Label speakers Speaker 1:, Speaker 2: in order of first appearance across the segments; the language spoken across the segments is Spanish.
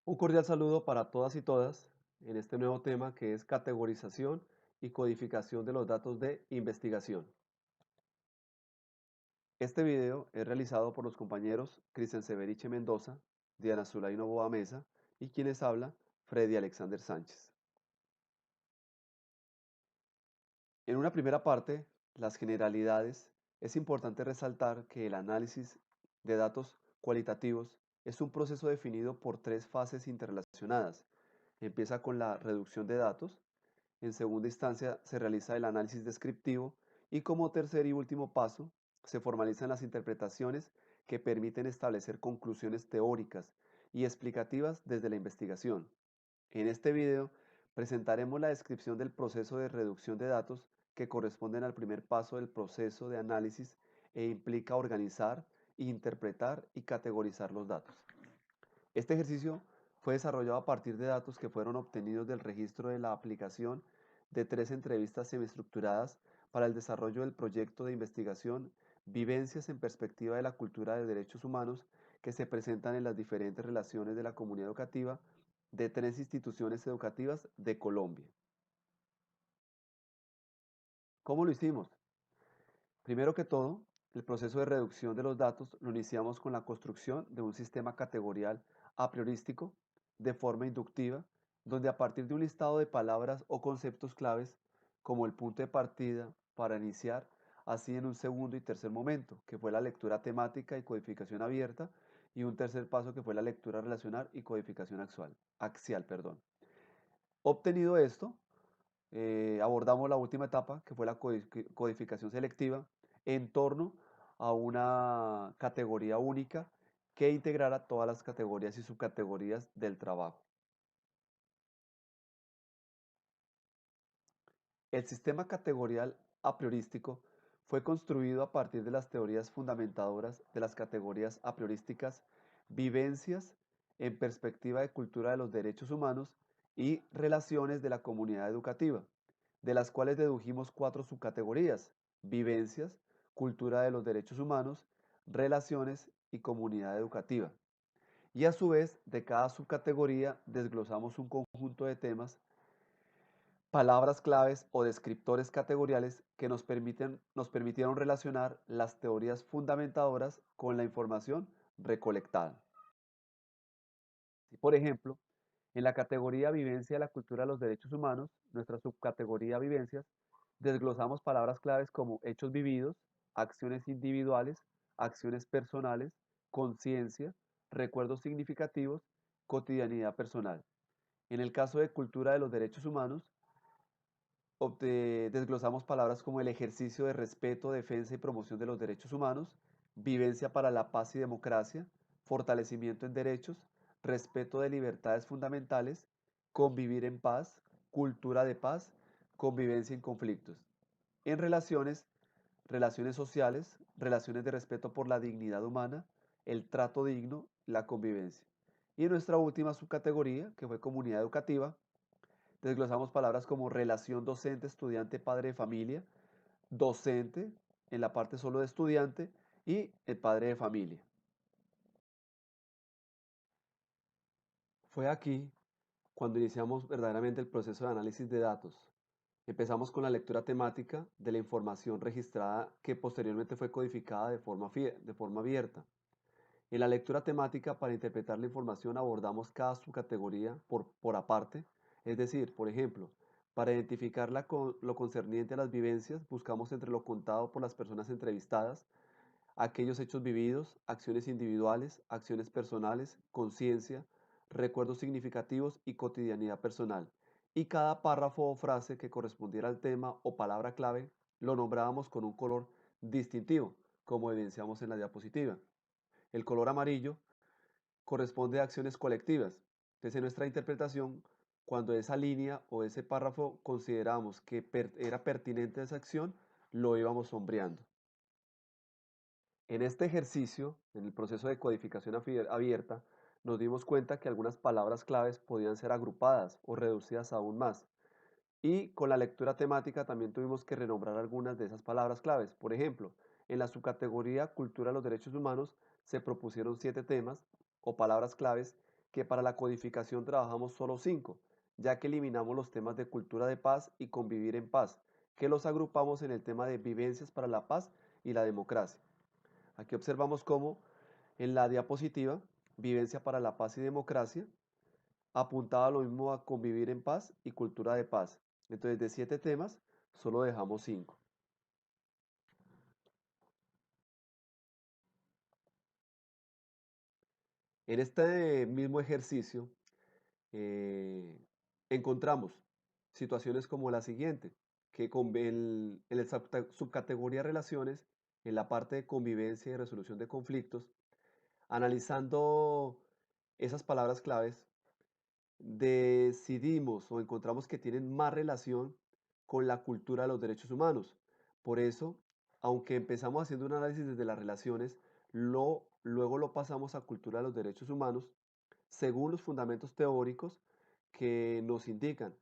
Speaker 1: Un cordial saludo para todas y todas en este nuevo tema que es categorización y codificación de los datos de investigación. Este video es realizado por los compañeros Cristian Severiche Mendoza, Diana Zulaino Boa Mesa y quienes habla Freddy Alexander Sánchez. En una primera parte, las generalidades, es importante resaltar que el análisis de datos cualitativos es un proceso definido por tres fases interrelacionadas. Empieza con la reducción de datos. En segunda instancia, se realiza el análisis descriptivo y como tercer y último paso, se formalizan las interpretaciones que permiten establecer conclusiones teóricas y explicativas desde la investigación. En este video presentaremos la descripción del proceso de reducción de datos que corresponden al primer paso del proceso de análisis e implica organizar, interpretar y categorizar los datos. Este ejercicio fue desarrollado a partir de datos que fueron obtenidos del registro de la aplicación de tres entrevistas semiestructuradas para el desarrollo del proyecto de investigación Vivencias en perspectiva de la cultura de derechos humanos que se presentan en las diferentes relaciones de la comunidad educativa de tres instituciones educativas de Colombia. ¿Cómo lo hicimos? Primero que todo, el proceso de reducción de los datos lo iniciamos con la construcción de un sistema categorial a priorístico de forma inductiva, donde a partir de un listado de palabras o conceptos claves, como el punto de partida para iniciar, así en un segundo y tercer momento, que fue la lectura temática y codificación abierta, y un tercer paso que fue la lectura relacional y codificación axial. Obtenido esto, abordamos la última etapa, que fue la codificación selectiva, en torno a una categoría única que integrara todas las categorías y subcategorías del trabajo. El sistema categorial a priorístico fue construido a partir de las teorías fundamentadoras de las categorías a priorísticas, vivencias en perspectiva de cultura de los derechos humanos y relaciones de la comunidad educativa, de las cuales dedujimos cuatro subcategorías: vivencias, cultura de los derechos humanos, relaciones y comunidad educativa. Y a su vez, de cada subcategoría desglosamos un conjunto de temas, palabras claves o descriptores categoriales que nos permitieron relacionar las teorías fundamentadoras con la información recolectada. Y por ejemplo, en la categoría Vivencia de la cultura de los derechos humanos, nuestra subcategoría Vivencias, desglosamos palabras claves como hechos vividos, acciones individuales, acciones personales, conciencia, recuerdos significativos, cotidianidad personal. En el caso de cultura de los derechos humanos, desglosamos palabras como el ejercicio de respeto, defensa y promoción de los derechos humanos, vivencia para la paz y democracia, fortalecimiento en derechos, respeto de libertades fundamentales, convivir en paz, cultura de paz, convivencia en conflictos. En relaciones, relaciones sociales, relaciones de respeto por la dignidad humana, el trato digno, la convivencia. Y en nuestra última subcategoría, que fue comunidad educativa, desglosamos palabras como relación docente-estudiante, padre de familia, docente en la parte solo de estudiante y el padre de familia. Fue aquí cuando iniciamos verdaderamente el proceso de análisis de datos. Empezamos con la lectura temática de la información registrada que posteriormente fue codificada de forma abierta. En la lectura temática, para interpretar la información, abordamos cada subcategoría por aparte, es decir, por ejemplo, para identificar lo concerniente a las vivencias, buscamos entre lo contado por las personas entrevistadas, aquellos hechos vividos, acciones individuales, acciones personales, conciencia, recuerdos significativos y cotidianidad personal. Y cada párrafo o frase que correspondiera al tema o palabra clave lo nombrábamos con un color distintivo, como evidenciamos en la diapositiva. El color amarillo corresponde a acciones colectivas. Entonces, en nuestra interpretación, cuando esa línea o ese párrafo consideramos que era pertinente a esa acción, lo íbamos sombreando. En este ejercicio, en el proceso de codificación abierta, nos dimos cuenta que algunas palabras claves podían ser agrupadas o reducidas aún más. Y con la lectura temática también tuvimos que renombrar algunas de esas palabras claves. Por ejemplo, en la subcategoría Cultura de los Derechos Humanos se propusieron 7 temas o palabras claves que para la codificación trabajamos solo 5, ya que eliminamos los temas de cultura de paz y convivir en paz, que los agrupamos en el tema de vivencias para la paz y la democracia. Aquí observamos cómo en la diapositiva, vivencia para la paz y democracia, apuntaba lo mismo a convivir en paz y cultura de paz. Entonces, de 7 temas, solo dejamos 5. En este mismo ejercicio, eh, encontramos situaciones como la siguiente, que en la subcategoría relaciones, en la parte de convivencia y resolución de conflictos, analizando esas palabras claves, decidimos o encontramos que tienen más relación con la cultura de los derechos humanos. Por eso, aunque empezamos haciendo un análisis desde las relaciones, luego lo pasamos a cultura de los derechos humanos según los fundamentos teóricos que nos indican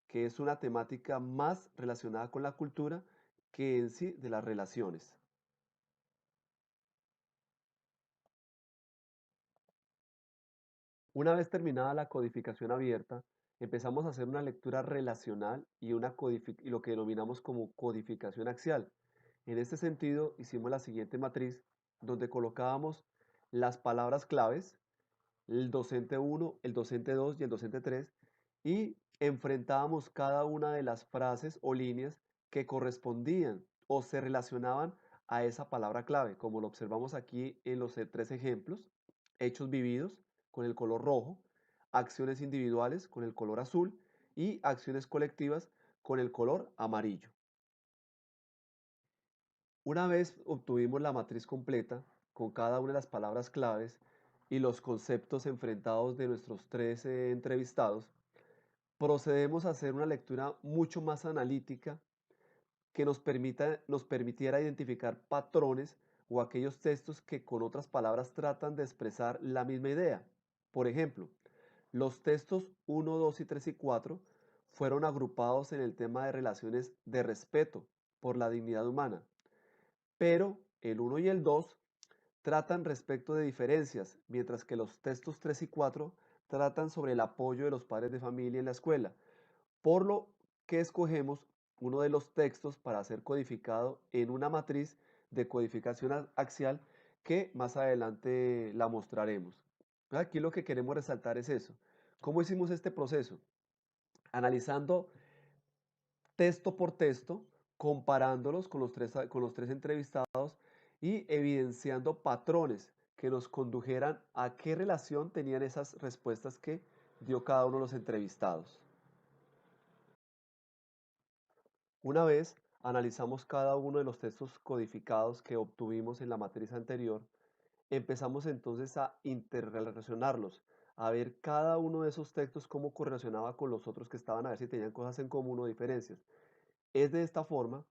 Speaker 1: que es una temática más relacionada con la cultura que en sí de las relaciones. Una vez terminada la codificación abierta, empezamos a hacer una lectura relacional y lo que denominamos como codificación axial. En este sentido, hicimos la siguiente matriz donde colocábamos las palabras claves, el docente 1, el docente 2 y el docente 3, y enfrentábamos cada una de las frases o líneas que correspondían o se relacionaban a esa palabra clave, como lo observamos aquí en los 3 ejemplos: hechos vividos con el color rojo, acciones individuales con el color azul y acciones colectivas con el color amarillo. Una vez obtuvimos la matriz completa con cada una de las palabras claves y los conceptos enfrentados de nuestros 13 entrevistados, procedemos a hacer una lectura mucho más analítica que nos permitiera identificar patrones o aquellos textos que con otras palabras tratan de expresar la misma idea. Por ejemplo, los textos 1, 2 y 3 y 4 fueron agrupados en el tema de relaciones de respeto por la dignidad humana, pero el 1 y el 2 tratan respecto de diferencias, mientras que los textos 3 y 4 tratan sobre el apoyo de los padres de familia en la escuela, por lo que escogemos uno de los textos para ser codificado en una matriz de codificación axial que más adelante la mostraremos. Aquí lo que queremos resaltar es eso. ¿Cómo hicimos este proceso? Analizando texto por texto, comparándolos con los tres entrevistados y evidenciando patrones que nos condujeran a qué relación tenían esas respuestas que dio cada uno de los entrevistados. Una vez analizamos cada uno de los textos codificados que obtuvimos en la matriz anterior, empezamos entonces a interrelacionarlos, a ver cada uno de esos textos cómo correlacionaba con los otros que estaban, a ver si tenían cosas en común o diferencias. Es de esta forma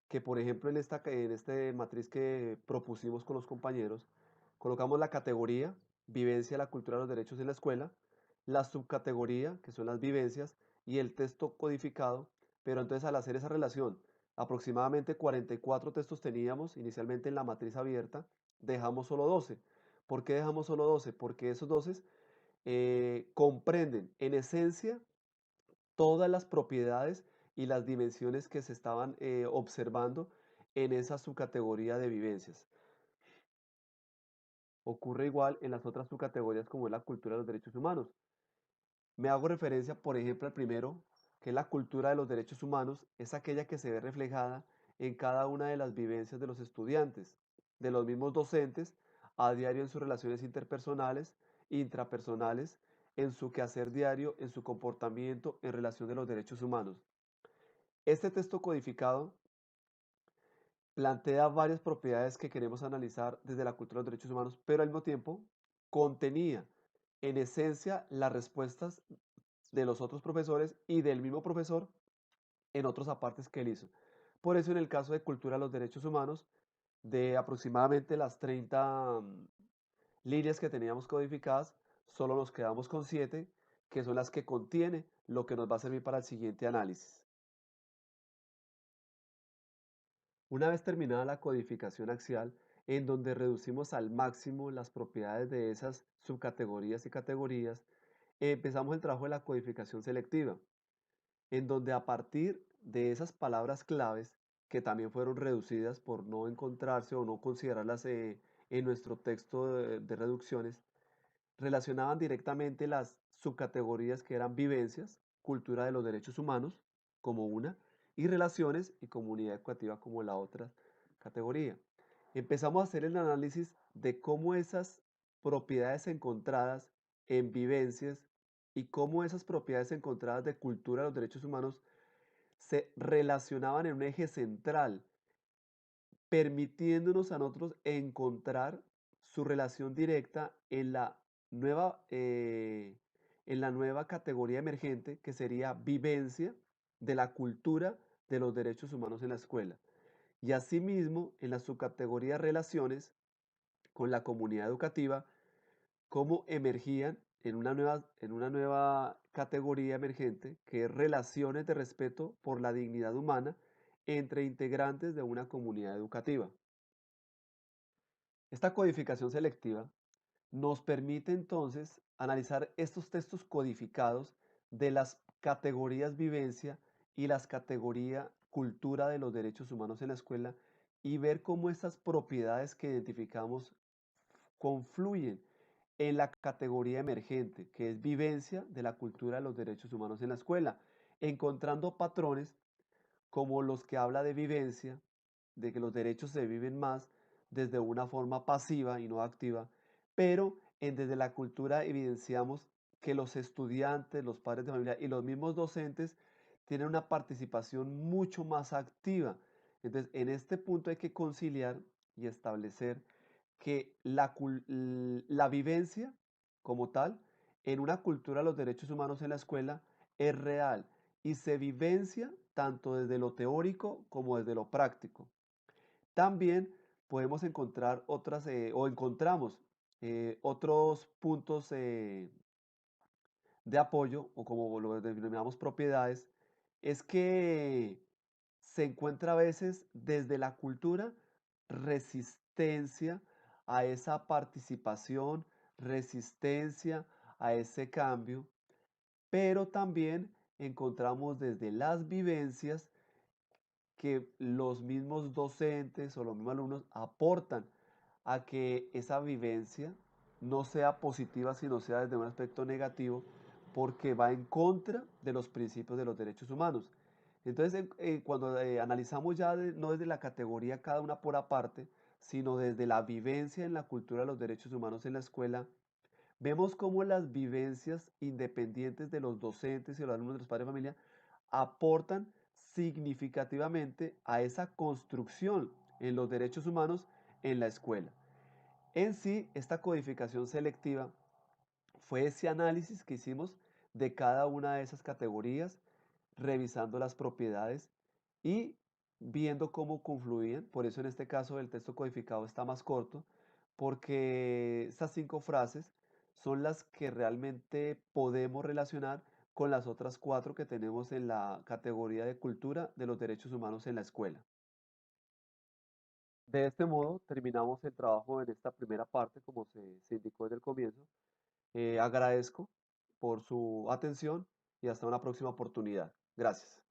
Speaker 1: que, por ejemplo, en este matriz que propusimos con los compañeros, colocamos la categoría vivencia de la cultura de los derechos en la escuela, la subcategoría, que son las vivencias, y el texto codificado, pero entonces al hacer esa relación, aproximadamente 44 textos teníamos inicialmente en la matriz abierta, dejamos solo 12. ¿Por qué dejamos solo 12? Porque esos 12 comprenden en esencia todas las propiedades y las dimensiones que se estaban observando en esa subcategoría de vivencias. Ocurre igual en las otras subcategorías como es la cultura de los derechos humanos. Me hago referencia, por ejemplo, al primero, que es la cultura de los derechos humanos, es aquella que se ve reflejada en cada una de las vivencias de los estudiantes, de los mismos docentes, a diario en sus relaciones interpersonales, intrapersonales, en su quehacer diario, en su comportamiento en relación de los derechos humanos. Este texto codificado plantea varias propiedades que queremos analizar desde la cultura de los derechos humanos, pero al mismo tiempo contenía en esencia las respuestas de los otros profesores y del mismo profesor en otros apartes que él hizo. Por eso en el caso de cultura de los derechos humanos, de aproximadamente las 30 líneas que teníamos codificadas, solo nos quedamos con 7, que son las que contiene lo que nos va a servir para el siguiente análisis. Una vez terminada la codificación axial, en donde reducimos al máximo las propiedades de esas subcategorías y categorías, empezamos el trabajo de la codificación selectiva, en donde a partir de esas palabras claves, que también fueron reducidas por no encontrarse o no considerarlas en nuestro texto de reducciones, relacionaban directamente las subcategorías que eran vivencias, cultura de los derechos humanos como una, y relaciones y comunidad educativa como la otra categoría. Empezamos a hacer el análisis de cómo esas propiedades encontradas en vivencias y cómo esas propiedades encontradas de cultura de los derechos humanos se relacionaban en un eje central, permitiéndonos a nosotros encontrar su relación directa en la nueva categoría emergente que sería vivencia de la cultura de los derechos humanos en la escuela. Y asimismo, en la subcategoría relaciones con la comunidad educativa, cómo emergían en una nueva categoría emergente que es relaciones de respeto por la dignidad humana entre integrantes de una comunidad educativa. Esta codificación selectiva nos permite entonces analizar estos textos codificados de las categorías vivencia y las categorías cultura de los derechos humanos en la escuela y ver cómo estas propiedades que identificamos confluyen en la categoría emergente, que es vivencia de la cultura de los derechos humanos en la escuela, encontrando patrones como los que habla de vivencia, de que los derechos se viven más desde una forma pasiva y no activa, pero desde la cultura evidenciamos que los estudiantes, los padres de familia y los mismos docentes tienen una participación mucho más activa. Entonces, en este punto hay que conciliar y establecer que la vivencia como tal en una cultura de los derechos humanos en la escuela es real y se vivencia tanto desde lo teórico como desde lo práctico. También podemos encontrar otras o encontramos otros puntos de apoyo o como lo denominamos propiedades, es que se encuentra a veces desde la cultura resistencia a esa participación, resistencia a ese cambio, pero también encontramos desde las vivencias que los mismos docentes o los mismos alumnos aportan a que esa vivencia no sea positiva, sino sea desde un aspecto negativo, porque va en contra de los principios de los derechos humanos. Entonces, cuando analizamos ya no desde la categoría cada una por aparte, sino desde la vivencia en la cultura de los derechos humanos en la escuela, vemos cómo las vivencias independientes de los docentes y los alumnos de los padres de familia aportan significativamente a esa construcción en los derechos humanos en la escuela. En sí, esta codificación selectiva fue ese análisis que hicimos de cada una de esas categorías, revisando las propiedades y viendo cómo confluían. Por eso en este caso el texto codificado está más corto, porque estas 5 frases son las que realmente podemos relacionar con las otras 4 que tenemos en la categoría de cultura de los derechos humanos en la escuela. De este modo terminamos el trabajo en esta primera parte, como se indicó desde el comienzo. Agradezco por su atención y hasta una próxima oportunidad. Gracias.